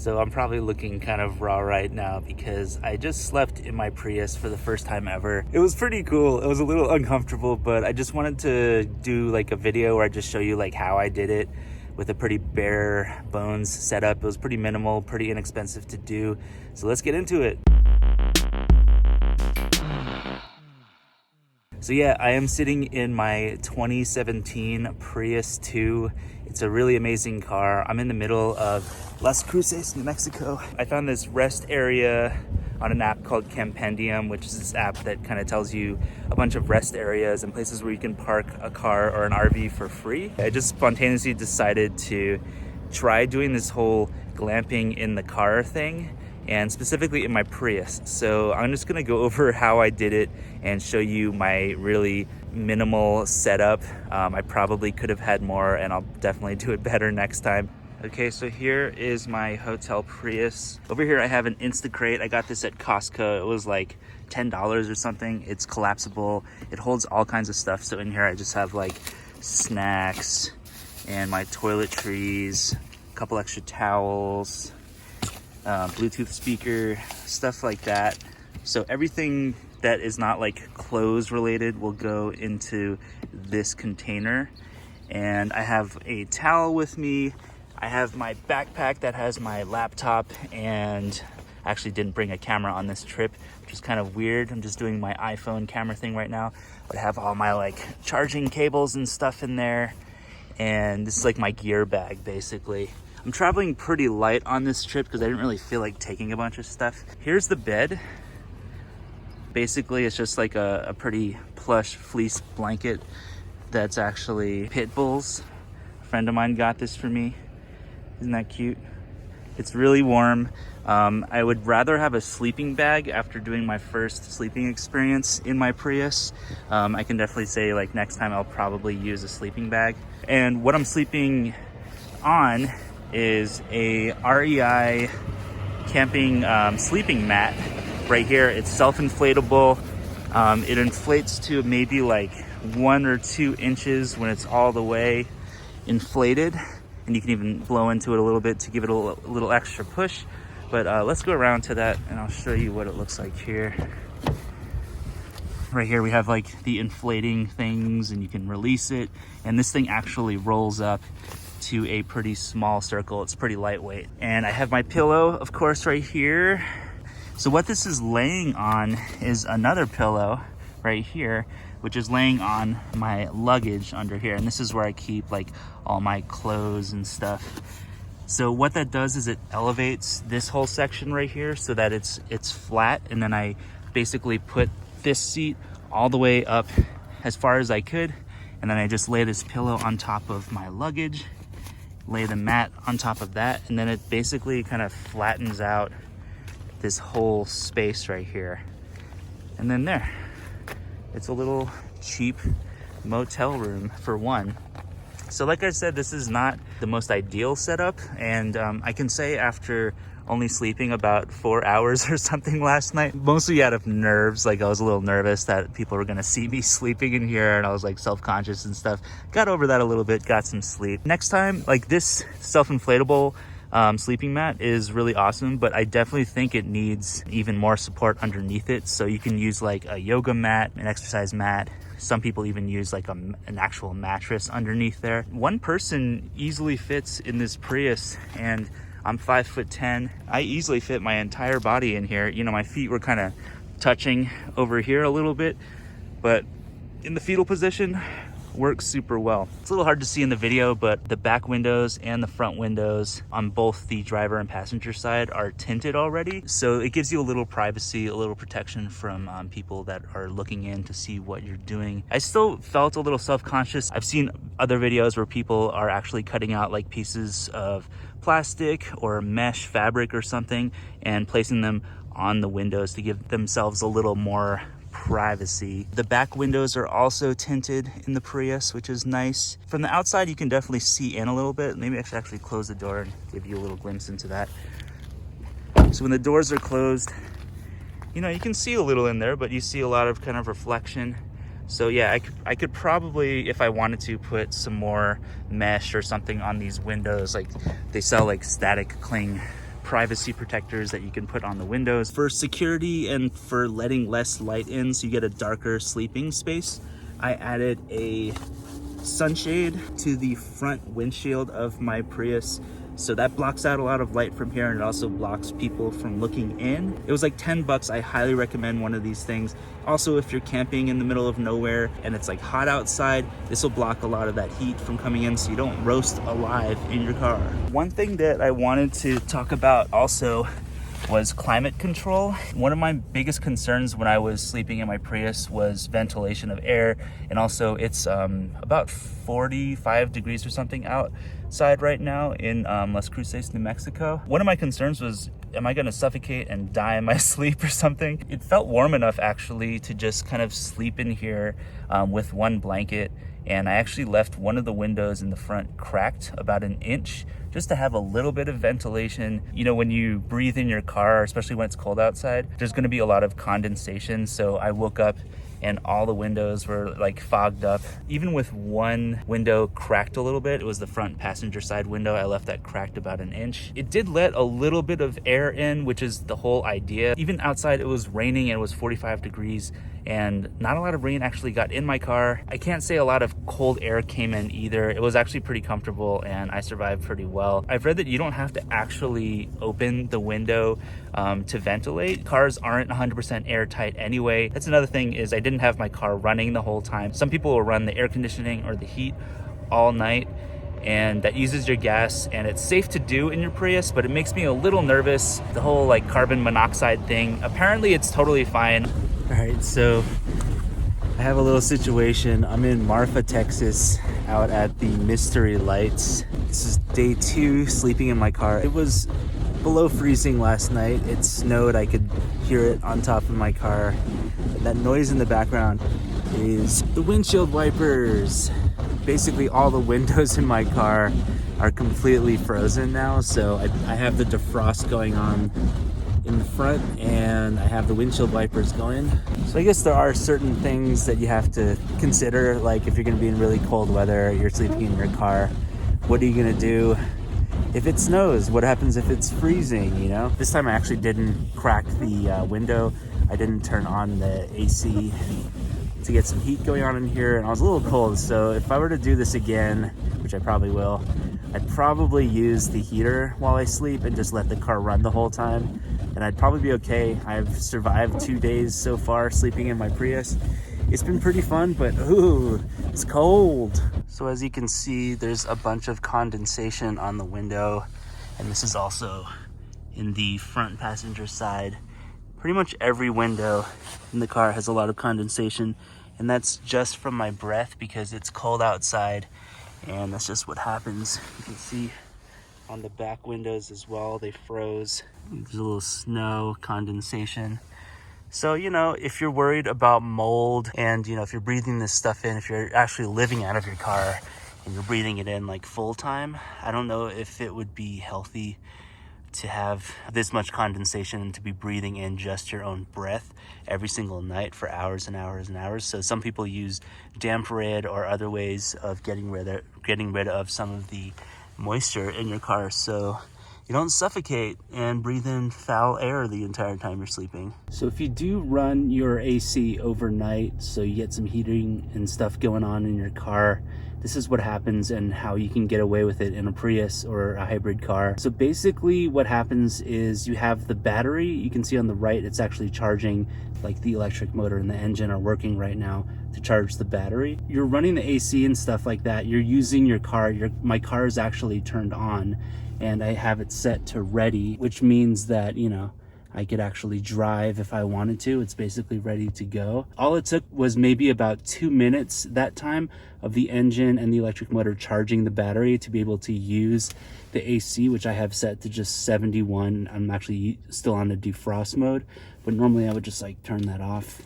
So I'm probably looking kind of raw right now because I just slept in my Prius for the first time ever. It was pretty cool. It was a little uncomfortable, but I just wanted to do like a video where I just show you like how I did it with a pretty bare bones setup. It was pretty minimal, pretty inexpensive to do. So let's get into it. So yeah, I am sitting in my 2017 Prius 2. It's a really amazing car. I'm in the middle of Las Cruces, New Mexico. I found this rest area on an app called Campendium, which is this app that kind of tells you a bunch of rest areas and places where you can park a car or an RV for free. I just spontaneously decided to try doing this whole glamping in the car thing, and specifically in my Prius. So I'm just gonna go over how I did it and show you my really minimal setup. I probably could have had more, and I'll definitely do it better next time. Okay, so here is my hotel Prius. Over here I have an Instacrate. I got this at Costco. It was like $10 or something. It's collapsible. It holds all kinds of stuff. So in here I just have like snacks and my toiletries, a couple extra towels, Bluetooth speaker, stuff like that. So everything that is not like clothes related will go into this container. And I have a towel with me. I have my backpack that has my laptop, and I actually didn't bring a camera on this trip, which is kind of weird. I'm just doing my iPhone camera thing right now. But I have all my like charging cables and stuff in there. And this is like my gear bag basically. I'm traveling pretty light on this trip because I didn't really feel like taking a bunch of stuff. Here's the bed. Basically, it's just like a pretty plush fleece blanket that's actually Pitbull's. A friend of mine got this for me. Isn't that cute? It's really warm. I would rather have a sleeping bag after doing my first sleeping experience in my Prius. I can definitely say like next time I'll probably use a sleeping bag. And what I'm sleeping on is a REI camping sleeping mat right here. It's self-inflatable. It inflates to maybe like 1 or 2 inches when it's all the way inflated, and you can even blow into it a little bit to give it a little extra push. But let's go around to that and I'll show you what it looks like here. Right here we have like the inflating things, and you can release it, and this thing actually rolls up to a pretty small circle. It's pretty lightweight. And I have my pillow, of course, right here. So what this is laying on is another pillow right here, which is laying on my luggage under here. And this is where I keep like all my clothes and stuff. So what that does is it elevates this whole section right here so that it's flat. And then I basically put this seat all the way up as far as I could. And then I just lay this pillow on top of my luggage, lay the mat on top of that, and then it basically kind of flattens out this whole space right here. And then there, it's a little cheap motel room for one. So like I said, this is not the most ideal setup, and I can say after only sleeping about 4 hours or something last night, mostly out of nerves, like I was a little nervous that people were gonna see me sleeping in here, and I was like self-conscious and stuff. Got over that a little bit, got some sleep. Next time, like this self-inflatable sleeping mat is really awesome, but I definitely think it needs even more support underneath it. So you can use like a yoga mat, an exercise mat. Some people even use like an actual mattress underneath there. One person easily fits in this Prius, and I'm 5'10". I easily fit my entire body in here. You know, my feet were kind of touching over here a little bit, but in the fetal position, works super well. It's a little hard to see in the video, but the back windows and the front windows on both the driver and passenger side are tinted already. So it gives you a little privacy, a little protection from people that are looking in to see what you're doing. I still felt a little self-conscious. I've seen other videos where people are actually cutting out like pieces of plastic or mesh fabric or something and placing them on the windows to give themselves a little more privacy. The back windows are also tinted in the Prius, which is nice. From the outside, you can definitely see in a little bit. Maybe I should actually close the door and give you a little glimpse into that. So when the doors are closed, you know, you can see a little in there, but you see a lot of kind of reflection. So yeah, I could probably, if I wanted to, put some more mesh or something on these windows. Like they sell like static cling privacy protectors that you can put on the windows for security and for letting less light in so you get a darker sleeping space. I added a sunshade to the front windshield of my Prius, so that blocks out a lot of light from here, and it also blocks people from looking in. It was like 10 bucks. I highly recommend one of these things. Also, if you're camping in the middle of nowhere and it's like hot outside, this will block a lot of that heat from coming in so you don't roast alive in your car. One thing that I wanted to talk about also was climate control. One of my biggest concerns when I was sleeping in my Prius was ventilation of air, and also it's about 45 degrees or something outside right now in Las Cruces, New Mexico. One of my concerns was, am I gonna suffocate and die in my sleep or something? It felt warm enough actually to just kind of sleep in here with one blanket, and I actually left one of the windows in the front cracked about an inch just to have a little bit of ventilation. You know, when you breathe in your car, especially when it's cold outside, there's gonna be a lot of condensation. So I woke up and all the windows were like fogged up. Even with one window cracked a little bit, it was the front passenger side window, I left that cracked about an inch. It did let a little bit of air in, which is the whole idea. Even outside it was raining and it was 45 degrees, and not a lot of rain actually got in my car. I can't say a lot of cold air came in either. It was actually pretty comfortable and I survived pretty well. I've read that you don't have to actually open the window to ventilate. Cars aren't 100% airtight anyway. That's another thing, is I didn't have my car running the whole time. Some people will run the air conditioning or the heat all night, and that uses your gas, and it's safe to do in your Prius, but it makes me a little nervous, the whole like carbon monoxide thing. Apparently it's totally fine. All right, so I have a little situation. I'm in Marfa, Texas, out at the Mystery Lights. This is day 2 sleeping in my car. It was below freezing last night. It snowed. I could hear it on top of my car. That noise in the background is the windshield wipers. Basically all the windows in my car are completely frozen now, so I have the defrost going on in the front and I have the windshield wipers going. So I guess there are certain things that you have to consider, like if you're going to be in really cold weather, you're sleeping in your car, what are you going to do if it snows? What happens if it's freezing, you know? This time I actually didn't crack the window. I didn't turn on the AC to get some heat going on in here, and I was a little cold, so if I were to do this again, which I probably will, I'd probably use the heater while I sleep and just let the car run the whole time, and I'd probably be okay. I've survived 2 days so far sleeping in my Prius. It's been pretty fun, but ooh, it's cold. So as you can see, there's a bunch of condensation on the window, and this is also in the front passenger side. Pretty much every window in the car has a lot of condensation, and that's just from my breath because it's cold outside, and that's just what happens. You can see on the back windows as well, they froze. There's a little snow condensation. So, you know, if you're worried about mold and, you know, if you're breathing this stuff in, if you're actually living out of your car and you're breathing it in like full time, I don't know if it would be healthy to have this much condensation and to be breathing in just your own breath every single night for hours and hours and hours. So some people use damp rid or other ways of getting rid of some of the moisture in your car, so you don't suffocate and breathe in foul air the entire time you're sleeping. So if you do run your AC overnight, so you get some heating and stuff going on in your car, this is what happens and how you can get away with it in a Prius or a hybrid car. So basically what happens is you have the battery. You can see on the right, it's actually charging, like the electric motor and the engine are working right now to charge the battery. You're running the AC and stuff like that. You're using your car. My car is actually turned on and I have it set to ready, which means that, you know, I could actually drive if I wanted to. It's basically ready to go. All it took was maybe about 2 minutes that time of the engine and the electric motor charging the battery to be able to use the AC, which I have set to just 71. I'm actually still on the defrost mode, but normally I would just like turn that off,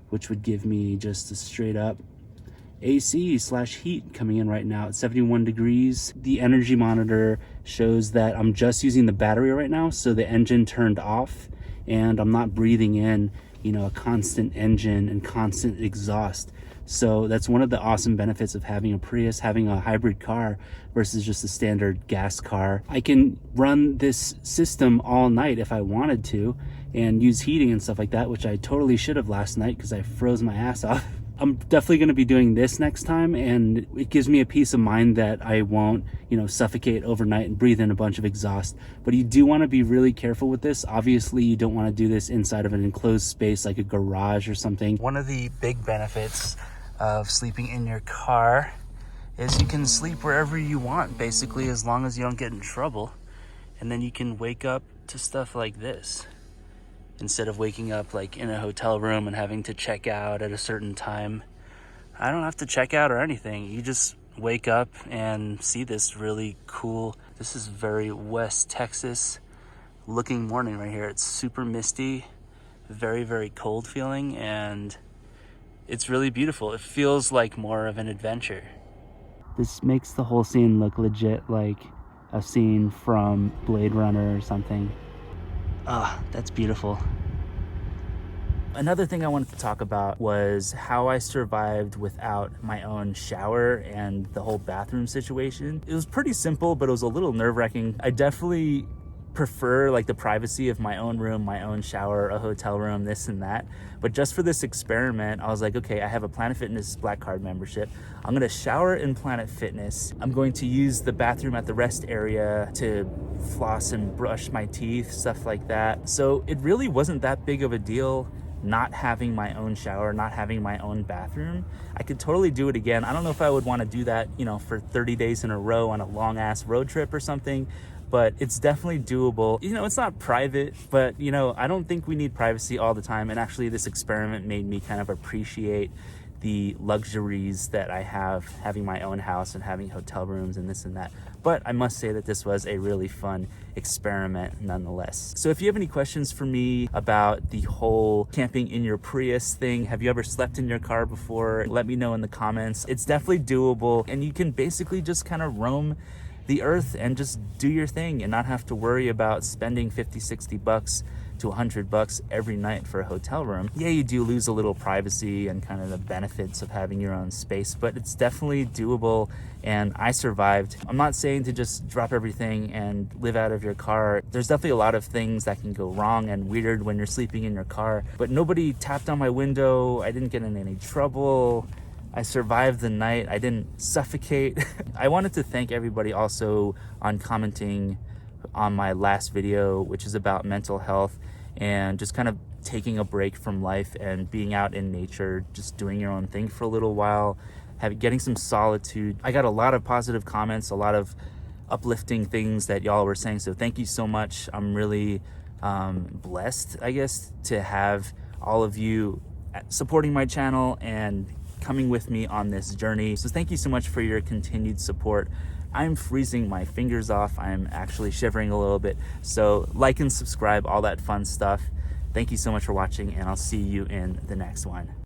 which would give me just a straight up AC/heat coming in right now at 71 degrees. The energy monitor shows that I'm just using the battery right now, so the engine turned off and I'm not breathing in, you know, a constant engine and constant exhaust. So that's one of the awesome benefits of having a Prius, having a hybrid car versus just a standard gas car. I can run this system all night if I wanted to and use heating and stuff like that, which I totally should have last night because I froze my ass off. I'm definitely going to be doing this next time, and it gives me a peace of mind that I won't, suffocate overnight and breathe in a bunch of exhaust. But you do want to be really careful with this. Obviously, you don't want to do this inside of an enclosed space like a garage or something. One of the big benefits of sleeping in your car is you can sleep wherever you want, basically, as long as you don't get in trouble. And then you can wake up to stuff like this, instead of waking up like in a hotel room and having to check out at a certain time. I don't have to check out or anything. You just wake up and see this really cool, this is very West Texas looking morning right here. It's super misty, very, very cold feeling, and it's really beautiful. It feels like more of an adventure. This makes the whole scene look legit like a scene from Blade Runner or something. Ah, that's beautiful. Another thing I wanted to talk about was how I survived without my own shower and the whole bathroom situation. It was pretty simple, but it was a little nerve-wracking. I definitely prefer like the privacy of my own room, my own shower, a hotel room, this and that. But just for this experiment, I was like, okay, I have a Planet Fitness Black Card membership. I'm gonna shower in Planet Fitness. I'm going to use the bathroom at the rest area to floss and brush my teeth, stuff like that. So it really wasn't that big of a deal not having my own shower, not having my own bathroom. I could totally do it again. I don't know if I would want to do that, for 30 days in a row on a long ass road trip or something, but it's definitely doable. It's not private, but I don't think we need privacy all the time. And actually this experiment made me kind of appreciate the luxuries that I have having my own house and having hotel rooms and this and that. But I must say that this was a really fun experiment nonetheless. So if you have any questions for me about the whole camping in your Prius thing, have you ever slept in your car before? Let me know in the comments. It's definitely doable, and you can basically just kind of roam the earth and just do your thing and not have to worry about spending 50, 60 bucks to $100 every night for a hotel room. Yeah, you do lose a little privacy and kind of the benefits of having your own space, but it's definitely doable, and I survived. I'm not saying to just drop everything and live out of your car. There's definitely a lot of things that can go wrong and weird when you're sleeping in your car, but nobody tapped on my window. I didn't get in any trouble. I survived the night. I didn't suffocate. I wanted to thank everybody also on commenting on my last video, which is about mental health and just kind of taking a break from life and being out in nature, just doing your own thing for a little while, getting some solitude. I got a lot of positive comments, a lot of uplifting things that y'all were saying, so thank you so much. I'm really blessed, I guess, to have all of you supporting my channel and coming with me on this journey. So thank you so much for your continued support. I'm freezing my fingers off. I'm actually shivering a little bit. So like and subscribe, all that fun stuff. Thank you so much for watching, and I'll see you in the next one.